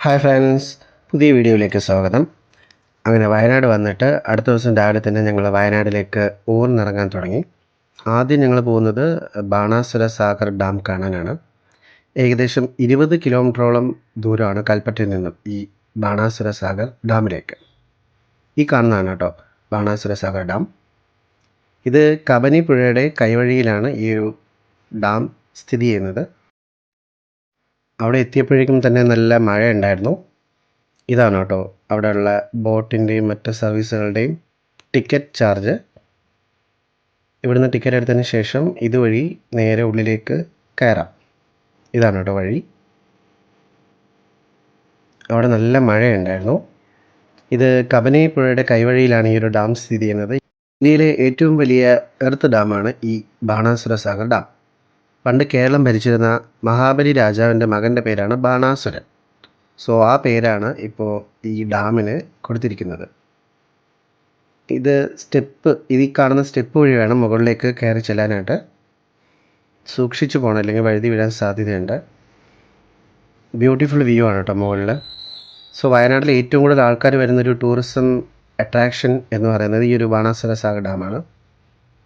Hi friends, പുതിയ വീഡിയോയിലേക്ക് സ്വാഗതം. അങ്ങനെ വയനാട് വന്നിട്ട് അടുത്ത ദിവസം രാവിലെ തന്നെ ഞങ്ങൾ വയനാട്ടിലേക്ക് ഊർന്നിറങ്ങാൻ തുടങ്ങി. ആദ്യം ഞങ്ങൾ പോകുന്നത് ബാണാസുര സാഗർ ഡാം കാണാനാണ്. ഏകദേശം 20 കിലോമീറ്ററോളം ദൂരമാണ് കൽപ്പറ്റയിൽ നിന്നും ഈ ബാണാസുര സാഗർ ഡാമിലേക്ക്. ഈ കാണുന്നതാണ് കേട്ടോ ബാണാസുര സാഗർ ഡാം. ഇത് കബനി പുഴയുടെ കൈവഴിയിലാണ് ഈ ഒരു ഡാം സ്ഥിതി ചെയ്യുന്നത്. അവിടെ എത്തിയപ്പോഴേക്കും തന്നെ നല്ല മഴ ഉണ്ടായിരുന്നു. ഇതാണ് കേട്ടോ അവിടെയുള്ള ബോട്ടിൻ്റെയും മറ്റ് സർവീസുകളുടെയും ടിക്കറ്റ് ചാർജ്. ഇവിടുന്ന് ടിക്കറ്റ് എടുത്തതിന് ശേഷം ഇതുവഴി നേരെ ഉള്ളിലേക്ക് കയറാം. ഇതാണ് കേട്ടോ വഴി. അവിടെ നല്ല മഴയുണ്ടായിരുന്നു. ഇത് കബനി പുഴയുടെ കൈവഴിയിലാണ് ഈ ഒരു ഡാം സ്ഥിതി ചെയ്യുന്നത്. ഇന്ത്യയിലെ ഏറ്റവും വലിയ എർത്ത് ഡാമാണ് ഈ ബാണാസുര സാഗർ ഡാം. പണ്ട് കേരളം ഭരിച്ചിരുന്ന മഹാബലി രാജാവിൻ്റെ മകൻ്റെ പേരാണ് ബാണാസുരൻ. സോ ആ പേരാണ് ഇപ്പോൾ ഈ ഡാമിന് കൊടുത്തിരിക്കുന്നത്. ഈ കാണുന്ന സ്റ്റെപ്പ് വഴി വേണം മുകളിലേക്ക് കയറി ചെല്ലാനായിട്ട്. സൂക്ഷിച്ചു പോകണം, അല്ലെങ്കിൽ വഴുതി വീഴാൻ സാധ്യതയുണ്ട്. ബ്യൂട്ടിഫുൾ വ്യൂ ആണ് കേട്ടോ മുകളിൽ. സോ വയനാട്ടിൽ ഏറ്റവും കൂടുതൽ ആൾക്കാർ വരുന്നൊരു ടൂറിസം അട്രാക്ഷൻ എന്ന് പറയുന്നത് ഈ ഒരു ബാണാസുര സാഗർ ഡാമാണ്.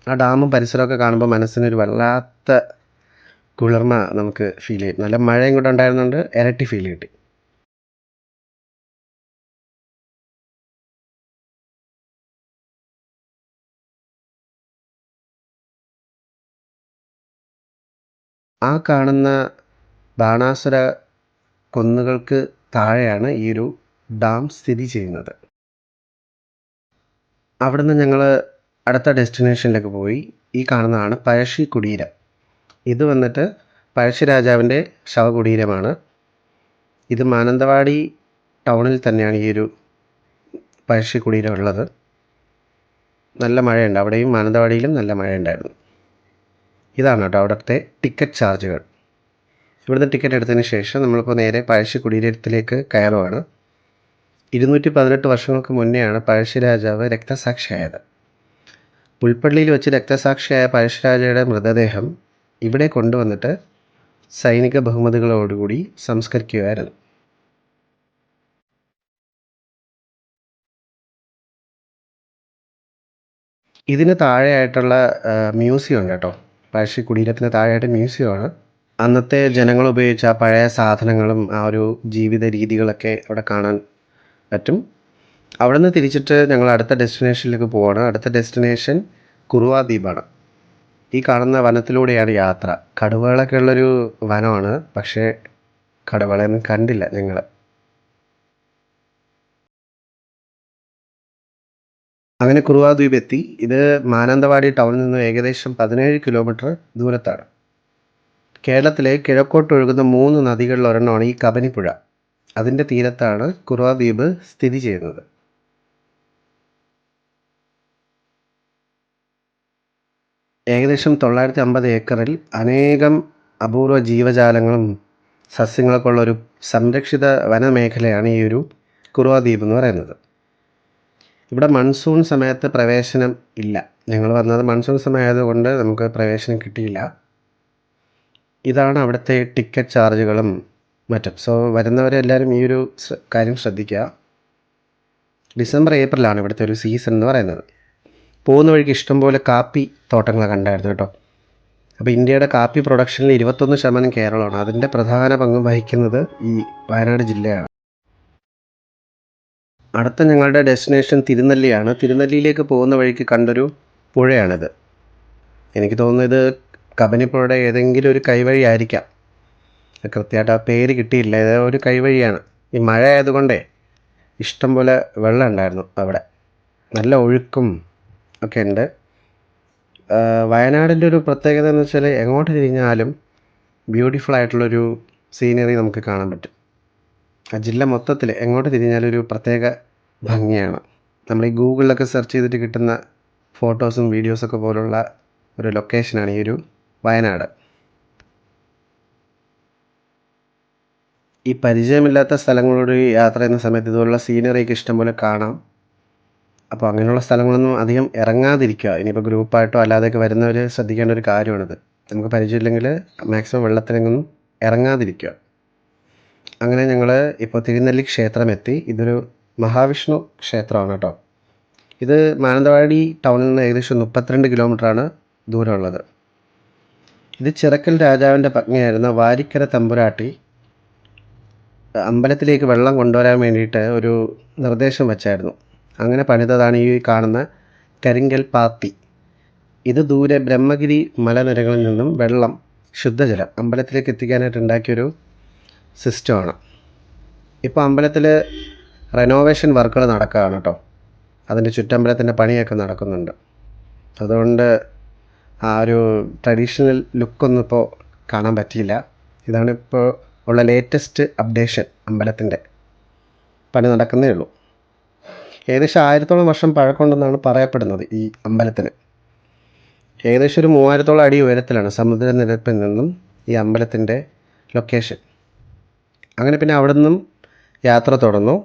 ആ ഡാമും പരിസരമൊക്കെ കാണുമ്പോൾ മനസ്സിനൊരു വല്ലാത്ത കുളിർമ നമുക്ക് ഫീൽ ചെയ്യും. നല്ല മഴയും കൂടെ ഉണ്ടായിരുന്നുകൊണ്ട് ഇരട്ടി ഫീൽ കിട്ടി. ആ കാണുന്ന ബാണാസുര കുന്നുകൾക്ക് താഴെയാണ് ഈ ഒരു ഡാം സ്ഥിതി ചെയ്യുന്നത്. അവിടുന്ന് ഞങ്ങൾ അടുത്ത ഡെസ്റ്റിനേഷനിലേക്ക് പോയി. ഈ കാണുന്നതാണ് പഴശ്ശി കുടീരം. ഇത് വന്നിട്ട് പഴശ്ശി രാജാവിൻ്റെ ശവകുടീരമാണ്. ഇത് മാനന്തവാടി ടൗണിൽ തന്നെയാണ് ഈ ഒരു പഴശ്ശി കുടീരം ഉള്ളത്. നല്ല മഴയുണ്ട്, അവിടെയും മാനന്തവാടിയിലും നല്ല മഴയുണ്ടായിരുന്നു. ഇതാണ് കേട്ടോ അവിടുത്തെ ടിക്കറ്റ് ചാർജുകൾ. ഇവിടുന്ന് ടിക്കറ്റ് എടുത്തതിന് ശേഷം നമ്മളിപ്പോൾ നേരെ പഴശ്ശി കുടീരത്തിലേക്ക് കയറുവാണ്. 218 വർഷങ്ങൾക്ക് മുന്നെയാണ് പഴശ്ശി രാജാവ് രക്തസാക്ഷിയായത്. പുൽപ്പള്ളിയിൽ വെച്ച് രക്തസാക്ഷിയായ പഴശ്ശിരാജയുടെ മൃതദേഹം ഇവിടെ കൊണ്ടുവന്നിട്ട് സൈനിക ബഹുമതികളോടുകൂടി സംസ്കരിക്കുകയായിരുന്നു. ഇതിന് താഴെയായിട്ടുള്ള മ്യൂസിയം ഉണ്ട് കേട്ടോ. പഴശ്ശി കുടീരത്തിന് താഴെയായിട്ട് മ്യൂസിയമാണ്. അന്നത്തെ ജനങ്ങൾ ഉപയോഗിച്ച ആ പഴയ സാധനങ്ങളും ആ ഒരു ജീവിത രീതികളൊക്കെ അവിടെ കാണാൻ പറ്റും. അവിടെ നിന്ന് തിരിച്ചിട്ട് ഞങ്ങൾ അടുത്ത ഡെസ്റ്റിനേഷനിലേക്ക് പോവാണ്. അടുത്ത ഡെസ്റ്റിനേഷൻ കുറുവാ ദ്വീപാണ്. ഈ കാണുന്ന വനത്തിലൂടെയാണ് യാത്ര. കടുവകളൊക്കെ ഉള്ളൊരു വനമാണ്, പക്ഷേ കടുവകളെയൊന്നും കണ്ടില്ല ഞങ്ങൾ. അങ്ങനെ കുറുവാ ദ്വീപ് എത്തി. ഇത് മാനന്തവാടി ടൗണിൽ നിന്ന് ഏകദേശം 17 കിലോമീറ്റർ ദൂരത്താണ്. കേരളത്തിലെ കിഴക്കോട്ട് ഒഴുകുന്ന 3 നദികളിൽ ഒരെണ്ണമാണ് ഈ കബനിപ്പുഴ. അതിൻ്റെ തീരത്താണ് കുറുവാ ദ്വീപ് സ്ഥിതി ചെയ്യുന്നത്. ഏകദേശം 950 ഏക്കറിൽ അനേകം അപൂർവ ജീവജാലങ്ങളും സസ്യങ്ങളൊക്കെ ഉള്ളൊരു സംരക്ഷിത വനമേഖലയാണ് ഈ ഒരു കുറുവാ ദ്വീപ് എന്ന് പറയുന്നത്. ഇവിടെ മൺസൂൺ സമയത്ത് പ്രവേശനം ഇല്ല. ഞങ്ങൾ വന്നത് മൺസൂൺ സമയമായതുകൊണ്ട് നമുക്ക് പ്രവേശനം കിട്ടിയില്ല. ഇതാണ് അവിടുത്തെ ടിക്കറ്റ് ചാർജുകളും മറ്റും. സോ വരുന്നവരെല്ലാവരും ഈ ഒരു കാര്യം ശ്രദ്ധിക്കുക. ഡിസംബർ ഏപ്രിലാണ് ഇവിടുത്തെ ഒരു സീസൺ എന്ന് പറയുന്നത്. പോകുന്ന വഴിക്ക് ഇഷ്ടംപോലെ കാപ്പി തോട്ടങ്ങൾ കണ്ടായിരുന്നു കേട്ടോ. അപ്പോൾ ഇന്ത്യയുടെ കാപ്പി പ്രൊഡക്ഷനിൽ 21% കേരളമാണ്. അതിൻ്റെ പ്രധാന പങ്ക് വഹിക്കുന്നത് ഈ വയനാട് ജില്ലയാണ്. അടുത്ത ഞങ്ങളുടെ ഡെസ്റ്റിനേഷൻ തിരുനെല്ലിയാണ്. തിരുനെല്ലിയിലേക്ക് പോകുന്ന വഴിക്ക് കണ്ടൊരു പുഴയാണിത്. എനിക്ക് തോന്നുന്നു ഇത് കബനിപ്പുഴയുടെ ഏതെങ്കിലും ഒരു കൈവഴി ആയിരിക്കാം. കൃത്യമായിട്ട് ആ പേര് കിട്ടിയില്ല. ഇത് ഒരു കൈവഴിയാണ്. ഈ മഴ ആയതുകൊണ്ടേ ഇഷ്ടം പോലെ വെള്ളം ഉണ്ടായിരുന്നു അവിടെ. നല്ല ഒഴുക്കും ഒക്കെ ഉണ്ട്. വയനാടിൻ്റെ ഒരു പ്രത്യേകത എന്ന് വെച്ചാൽ എങ്ങോട്ട് തിരിഞ്ഞാലും ബ്യൂട്ടിഫുൾ ആയിട്ടുള്ളൊരു സീനറി നമുക്ക് കാണാൻ പറ്റും. ആ ജില്ല മൊത്തത്തിൽ എങ്ങോട്ട് തിരിഞ്ഞാലും ഒരു പ്രത്യേക ഭംഗിയാണ്. നമ്മൾ ഈ ഗൂഗിളിലൊക്കെ സെർച്ച് ചെയ്തിട്ട് കിട്ടുന്ന ഫോട്ടോസും വീഡിയോസൊക്കെ പോലുള്ള ഒരു ലൊക്കേഷനാണ് ഈ ഒരു വയനാട്. ഈ പരിചയമില്ലാത്ത സ്ഥലങ്ങളോട് യാത്ര ചെയ്യുന്ന സമയത്ത് ഇതുപോലുള്ള സീനറിയൊക്കെ ഇഷ്ടംപോലെ കാണാം. അപ്പോൾ അങ്ങനെയുള്ള സ്ഥലങ്ങളൊന്നും അധികം ഇറങ്ങാതിരിക്കുക. ഇനിയിപ്പോൾ ഗ്രൂപ്പായിട്ടോ അല്ലാതെയൊക്കെ വരുന്നവർ ശ്രദ്ധിക്കേണ്ട ഒരു കാര്യമാണിത്. നമുക്ക് പരിചയമില്ലെങ്കിൽ മാക്സിമം വെള്ളത്തിലെങ്ങൊന്നും ഇറങ്ങാതിരിക്കുക. അങ്ങനെ ഞങ്ങൾ ഇപ്പോൾ തിരുനെല്ലി ക്ഷേത്രമെത്തി. ഇതൊരു മഹാവിഷ്ണു ക്ഷേത്രമാണ് കേട്ടോ. ഇത് മാനന്തവാടി ടൗണിൽ നിന്ന് ഏകദേശം 32 കിലോമീറ്ററാണ് ദൂരമുള്ളത്. ഇത് ചിറക്കൽ രാജാവിൻ്റെ പത്നിയായിരുന്ന വാരിക്കര തമ്പുരാട്ടി അമ്പലത്തിലേക്ക് വെള്ളം കൊണ്ടുവരാൻ വേണ്ടിയിട്ട് ഒരു നിർദ്ദേശം വച്ചായിരുന്നു. അങ്ങനെ പണിതതാണ് ഈ കാണുന്ന കരിങ്കൽ പാത്തി. ഇത് ദൂരെ ബ്രഹ്മഗിരി മലനിരകളിൽ നിന്നും വെള്ളം, ശുദ്ധജലം അമ്പലത്തിലേക്ക് എത്തിക്കാനായിട്ട് ഉണ്ടാക്കിയൊരു സിസ്റ്റമാണ്. ഇപ്പോൾ അമ്പലത്തിൽ റെനോവേഷൻ വർക്കുകൾ നടക്കുകയാണ് കേട്ടോ. അതിൻ്റെ ചുറ്റമ്പലത്തിൻ്റെ പണിയൊക്കെ നടക്കുന്നുണ്ട്. അതുകൊണ്ട് ആ ഒരു ട്രഡീഷണൽ ലുക്കൊന്നും ഇപ്പോൾ കാണാൻ പറ്റിയില്ല. ഇതാണ് ഇപ്പോൾ ഉള്ള ലേറ്റസ്റ്റ് അപ്ഡേഷൻ. അമ്പലത്തിൻ്റെ പണി നടക്കുന്നേ ഉള്ളൂ. ഏകദേശം 1000-ഓളം വർഷം പഴക്കമുണ്ടെന്നാണ് പറയപ്പെടുന്നത് ഈ അമ്പലത്തിന്. ഏകദേശം ഒരു 3000-ഓളം അടി ഉയരത്തിലാണ് സമുദ്രനിരപ്പിൽ നിന്നും ഈ അമ്പലത്തിൻ്റെ ലൊക്കേഷൻ. അങ്ങനെ പിന്നെ അവിടെ നിന്നും യാത്ര തുടർന്നു.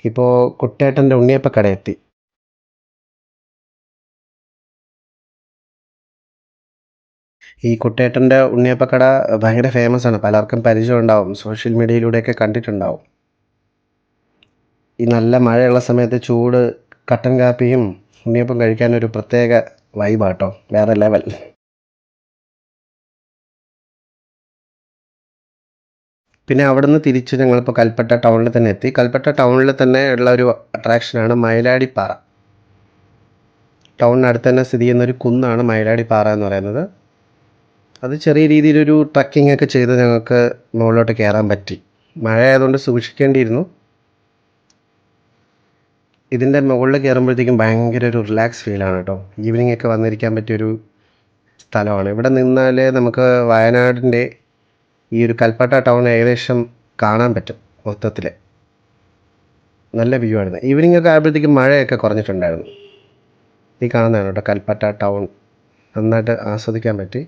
ഇപ്പോൾ കുട്ടേട്ടൻ്റെ ഉണ്ണിയപ്പക്കട എത്തി. ഈ കുട്ടേട്ടൻ്റെ ഉണ്ണിയപ്പക്കട ഭയങ്കര ഫേമസ് ആണ്. പലർക്കും പരിചയം ഉണ്ടാവും, സോഷ്യൽ മീഡിയയിലൂടെയൊക്കെ കണ്ടിട്ടുണ്ടാവും. ഈ നല്ല മഴയുള്ള സമയത്ത് ചൂട് കട്ടൻ കാപ്പിയും ഉണ്ണിയപ്പം കഴിക്കാനൊരു പ്രത്യേക വൈബാട്ടോ, വേറെ ലെവൽ. പിന്നെ അവിടുന്ന് തിരിച്ച് ഞങ്ങളിപ്പോൾ കൽപ്പറ്റ ടൗണിൽ തന്നെ എത്തി. കൽപ്പറ്റ ടൗണിൽ തന്നെ ഉള്ള ഒരു അട്രാക്ഷനാണ് മയിലാടിപ്പാറ. ടൗണിനടുത്ത് തന്നെ സ്ഥിതി ചെയ്യുന്നൊരു കുന്നാണ് മയിലാടിപ്പാറ എന്ന് പറയുന്നത്. അത് ചെറിയ രീതിയിലൊരു ട്രക്കിംഗ് ഒക്കെ ചെയ്ത് ഞങ്ങൾക്ക് മുകളിലോട്ട് കയറാൻ പറ്റി. മഴ ആയതുകൊണ്ട് സൂക്ഷിക്കേണ്ടിയിരുന്നു. ഇതിൻ്റെ മുകളിൽ കയറുമ്പോഴത്തേക്കും ഭയങ്കര ഒരു റിലാക്സ് ഫീലാണ് കേട്ടോ. ഈവനിങ് ഒക്കെ വന്നിരിക്കാൻ പറ്റിയൊരു സ്ഥലമാണ്. ഇവിടെ നിന്നാൽ നമുക്ക് വയനാടിൻ്റെ ഈ ഒരു കൽപ്പറ്റ ടൗൺ ഏകദേശം കാണാൻ പറ്റും മൊത്തത്തിൽ. നല്ല വ്യൂ ആയിരുന്നു. ഈവനിങ് ഒക്കെ ആയപ്പോഴത്തേക്കും മഴയൊക്കെ കുറഞ്ഞിട്ടുണ്ടായിരുന്നു. ഈ കാണുന്നതാണ് കേട്ടോ കൽപ്പറ്റ ടൗൺ. നന്നായിട്ട് ആസ്വദിക്കാൻ പറ്റി.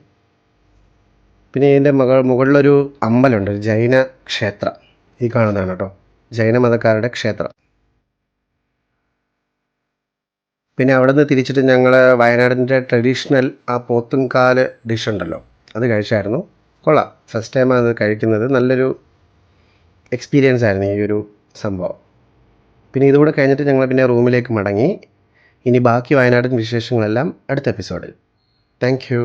പിന്നെ ഇതിൻ്റെ മുകളിലൊരു അമ്പലമുണ്ട്, ഒരു ജൈന ക്ഷേത്രം. ഈ കാണുന്നതാണ് കേട്ടോ ജൈന മതക്കാരുടെ ക്ഷേത്രം. പിന്നെ അവിടെ നിന്ന് തിരിച്ചിട്ട് ഞങ്ങൾ വയനാടിൻ്റെ ട്രഡീഷണൽ ആ പോത്തുംകാല് ഡിഷ് ഉണ്ടല്ലോ, അത് കഴിച്ചായിരുന്നു. കൊള്ളാം. ഫസ്റ്റ് ടൈമാണ് അത് കഴിക്കുന്നത്. നല്ലൊരു എക്സ്പീരിയൻസ് ആയിരുന്നു ഈ ഒരു സംഭവം. പിന്നെ ഇതുകൂടെ കഴിഞ്ഞിട്ട് ഞങ്ങൾ പിന്നെ റൂമിലേക്ക് മടങ്ങി. ഇനി ബാക്കി വയനാടൻ വിശേഷങ്ങളെല്ലാം അടുത്ത എപ്പിസോഡിൽ. Thank you.